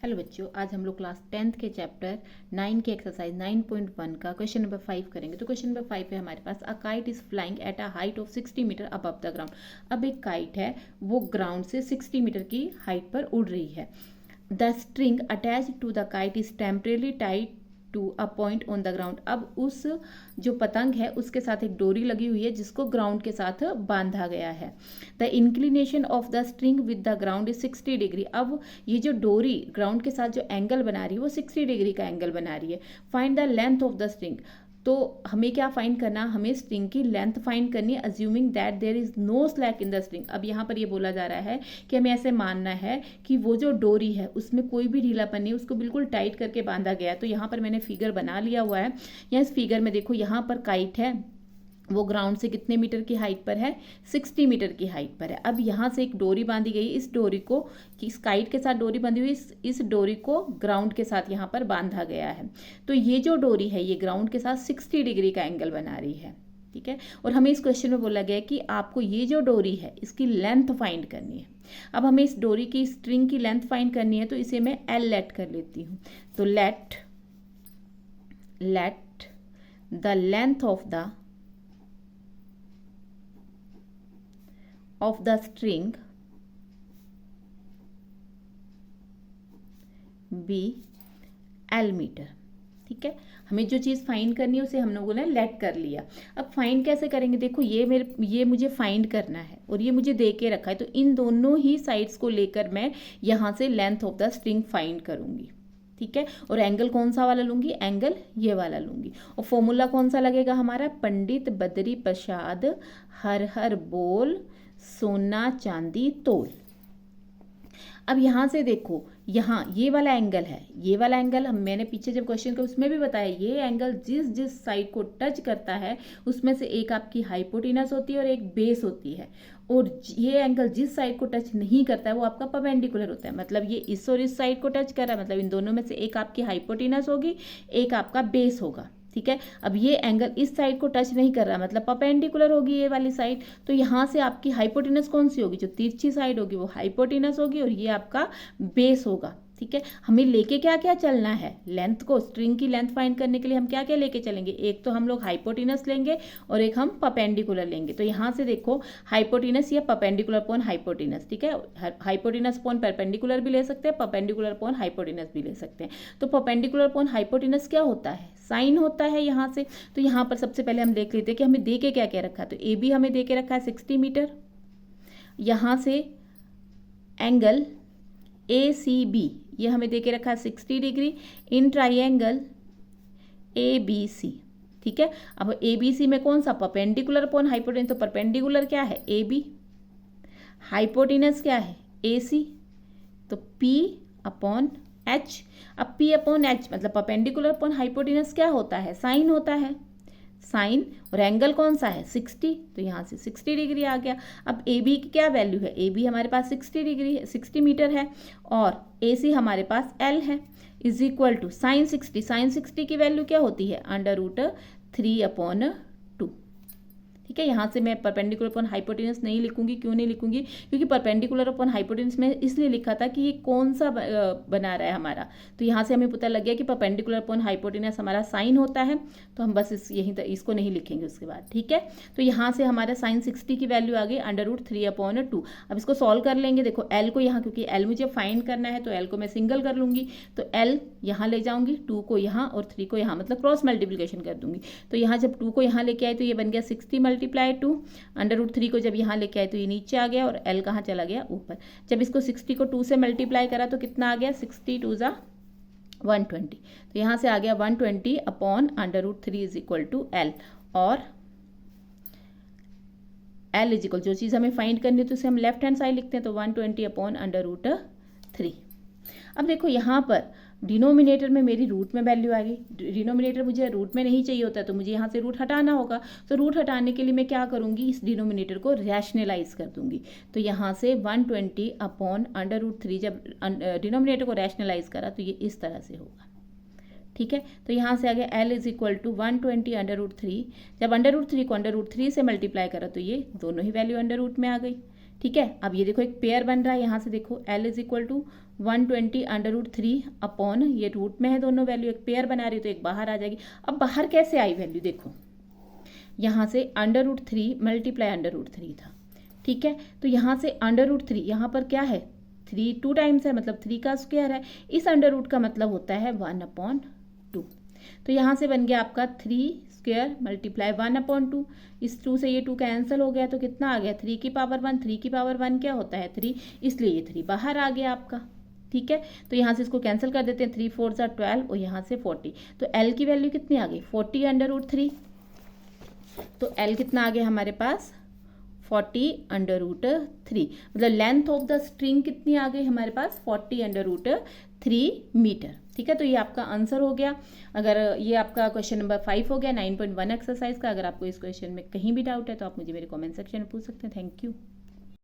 Hello बच्चों, आज हम लोग क्लास 10th के चैप्टर 9 के एक्सरसाइज 9.1 का क्वेश्चन नंबर 5 करेंगे। तो क्वेश्चन नंबर 5 है हमारे पास, a kite is flying at a height of 60 metre above the ground. अब एक काइट है, वो ग्राउंड से 60 मीटर की हाइट पर उड़ रही है। The string attach to the kite is temporarily tied to a point on the ground. अब उस जो पतंग है उसके साथ एक डोरी लगी हुई है जिसको ग्राउंड के साथ बांधा गया है। The inclination of the string with the ground is 60 degree. अब ये जो डोरी ग्राउंड के साथ जो एंगल बना रही है वो 60 डिग्री का एंगल बना रही है। Find the length of the string. तो हमें क्या फाइंड करना, हमें स्ट्रिंग की लेंथ फाइंड करनी है, assuming that there is no slack in the string. अब यहाँ पर ये बोला जा रहा है कि हमें ऐसे मानना है कि वो जो डोरी है उसमें कोई भी ढीलापन नहीं, उसको बिल्कुल टाइट करके बांधा गया है। तो यहाँ पर मैंने फिगर बना लिया हुआ है। यहाँ इस फिगर में देखो, यहाँ पर काइट है, वो ग्राउंड से कितने मीटर की हाइट पर है, 60 मीटर की हाइट पर है। अब यहाँ से एक डोरी बांधी गई, इस डोरी को, इस काइट के साथ डोरी बांधी हुई, इस डोरी को ग्राउंड के साथ यहाँ पर बांधा गया है। तो ये जो डोरी है ये ग्राउंड के साथ 60 डिग्री का एंगल बना रही है, ठीक है। और हमें इस क्वेश्चन में बोला गया है कि आपको ये जो डोरी है इसकी लेंथ फाइंड करनी है। अब हमें इस डोरी की, स्ट्रिंग की लेंथ फाइंड करनी है, तो इसे मैं एल लेट कर लेती हूँ। तो let the length of the string be L metre, ठीक है। हमें जो चीज़ फाइंड करनी है उसे हम लोगों ने लेट कर लिया। अब फाइंड कैसे करेंगे, देखो ये मुझे फाइंड करना है और ये मुझे दे के रखा है, तो इन दोनों ही साइड्स को लेकर मैं यहाँ से length of the string find करूँगी, ठीक है। और एंगल कौन सा वाला लूंगी, एंगल ये वाला लूंगी। और फॉर्मूला कौन सा लगेगा हमारा, पंडित बद्री प्रसाद हर हर बोल सोना चांदी तोल। अब यहाँ से देखो, यहाँ ये वाला एंगल है, ये वाला एंगल मैंने पीछे जब क्वेश्चन किया उसमें भी बताया, ये एंगल जिस साइड को टच करता है उसमें से एक आपकी हाइपोटेनस होती है और एक बेस होती है। और ये एंगल जिस साइड को टच नहीं करता है वो आपका परपेंडिकुलर होता है। मतलब ये इस और इस साइड को टच कर रहा है, मतलब इन दोनों में से एक आपकी हाइपोटेनस होगी, एक आपका बेस होगा, ठीक है। अब ये एंगल इस साइड को टच नहीं कर रहा, मतलब परपेंडिकुलर होगी ये वाली साइड। तो यहाँ से आपकी हाइपोटेनस कौन सी होगी, जो तिरछी साइड होगी वो हाइपोटेनस होगी और ये आपका बेस होगा, ठीक है। हमें लेके क्या क्या चलना है, लेंथ को, स्ट्रिंग की लेंथ फाइंड करने के लिए हम क्या क्या लेके चलेंगे, एक तो हम लोग हाइपोटेनस लेंगे और एक हम परपेंडिकुलर लेंगे। तो यहाँ से देखो, हाइपोटेनस या परपेंडिकुलर अपॉन हाइपोटेनस, ठीक है। हाइपोटेनस अपॉन परपेंडिकुलर भी ले सकते हैं, परपेंडिकुलर अपॉन हाइपोटेनस भी ले सकते हैं। तो परपेंडिकुलर अपॉन हाइपोटेनस क्या होता है, साइन होता है यहाँ से। तो यहाँ पर सबसे पहले हम देख लेते हैं कि हमें दे के क्या क्या रखा है। तो ए बी हमें दे के रखा है 60 मीटर, यहाँ से एंगल ए सी बी ये हमें दे के रखा है 60 degree in triangle A B C, ठीक है। अब ए बी सी में कौन सा, परपेंडिकुलर अपॉन हाइपोटेनस। तो परपेंडिकुलर क्या है, ए बी, हाइपोटेनस क्या है, ए सी, तो पी अपॉन एच। अब पी अपॉन एच मतलब परपेंडिकुलर अपॉन हाइपोटेनस क्या होता है, साइन होता है, साइन। और एंगल कौन सा है, 60, तो यहाँ से 60 डिग्री आ गया। अब ए बी की क्या वैल्यू है, ए बी हमारे पास 60 डिग्री है, 60 मीटर है, और ए सी हमारे पास एल है, is equal to sine 60। Sine 60 की वैल्यू क्या होती है, √3/2, ठीक है। यहाँ से मैं परपेंडिकुलर अपॉन हाइपोटेनस नहीं लिखूंगी, क्यों नहीं लिखूंगी, क्योंकि परपेंडिकुलर अपॉन हाइपोटेनस में इसलिए लिखा था कि ये कौन सा बना रहा है हमारा। तो यहाँ से हमें पता लग गया कि परपेंडिकुलर अपॉन हाइपोटेनस हमारा साइन होता है, तो हम बस यहीं तक इसको नहीं लिखेंगे उसके बाद, ठीक है। तो यहाँ से हमारा साइन 60 की वैल्यू आ गई √3/2। अब इसको सॉल्व कर लेंगे। देखो एल को यहाँ, क्योंकि एल मुझे फाइंड करना है तो एल को मैं सिंगल कर लूंगी, तो एल यहाँ ले जाऊंगी, 2 को यहाँ और 3 को यहाँ, मतलब क्रॉस मल्टीप्लीकेशन कर दूंगी। तो यहाँ जब 2 को यहाँ लेके आए तो ये बन गया 60 मल्टीप्लाई 2, √3 को जब यहाँ लेके आए तो ये नीचे आ गया और L कहाँ चला गया, ऊपर। जब इसको 60 को 2 से मल्टीप्लाई करा तो कितना आ गया, 60 2 = 120। तो यहाँ से आ गया 120 upon √3 is equal to L। और L इज इक्वल, जो चीज़ हमें फाइंड करनी है तो उसे हम लेफ्ट हैंड साइड लिखते हैं, तो 120 अपॉन √3। अब देखो यहाँ पर डिनोमिनेटर में मेरी रूट में वैल्यू आ गई। डिनोमिनेटर मुझे रूट में नहीं चाहिए होता, तो मुझे यहाँ से रूट हटाना होगा। तो रूट हटाने के लिए मैं क्या करूँगी, इस डिनोमिनेटर को रैशनलाइज कर दूंगी। तो यहाँ से 120 अपॉन √3, जब डिनोमिनेटर को रैशनलाइज करा तो ये इस तरह से होगा, ठीक है। तो यहाँ से आ गया L इज इक्वल टू 120 √3। जब √3 को √3 से मल्टीप्लाई करा तो ये दोनों ही वैल्यू अंडर रूट में आ गई, ठीक है, अब ये देखो एक पेयर बन रहा है, यहाँ से देखो L is equal to 120√3 upon, ये रूट में है दोनों वैल्यू, एक पेयर बना रही हो तो एक बाहर आ जाएगी। अब बाहर कैसे आई वैल्यू, देखो यहाँ से √3 मल्टीप्लाई √3 था, ठीक है, तो यहाँ से √3, यहाँ पर क्या है 3 2 टाइम्स है, मतलब 3 का स्क्वायर है, इस अंडर का मतलब होता है 1/2। तो यहाँ से बन गया आपका 3² मल्टीप्लाई 1/2, इस 2 से ये 2 कैंसिल हो गया तो कितना आ गया 3 की पावर 1, 3 की पावर 1 क्या होता है 3, इसलिए ये 3 बाहर आ गया आपका, ठीक है। तो यहाँ से इसको कैंसिल कर देते हैं, 3 4 12 और यहाँ से 40, तो L की वैल्यू कितनी आ गई 40/3, तो L कितना आ गया हमारे पास 40/3, मतलब लेंथ ऑफ द स्ट्रिंग कितनी आ गई हमारे पास 40/3 मीटर, ठीक है। तो ये आपका आंसर हो गया। अगर ये आपका क्वेश्चन नंबर 5 हो गया 9.1 एक्सरसाइज का। अगर आपको इस क्वेश्चन में कहीं भी डाउट है तो आप मुझे मेरे कमेंट सेक्शन में पूछ सकते हैं। Thank you.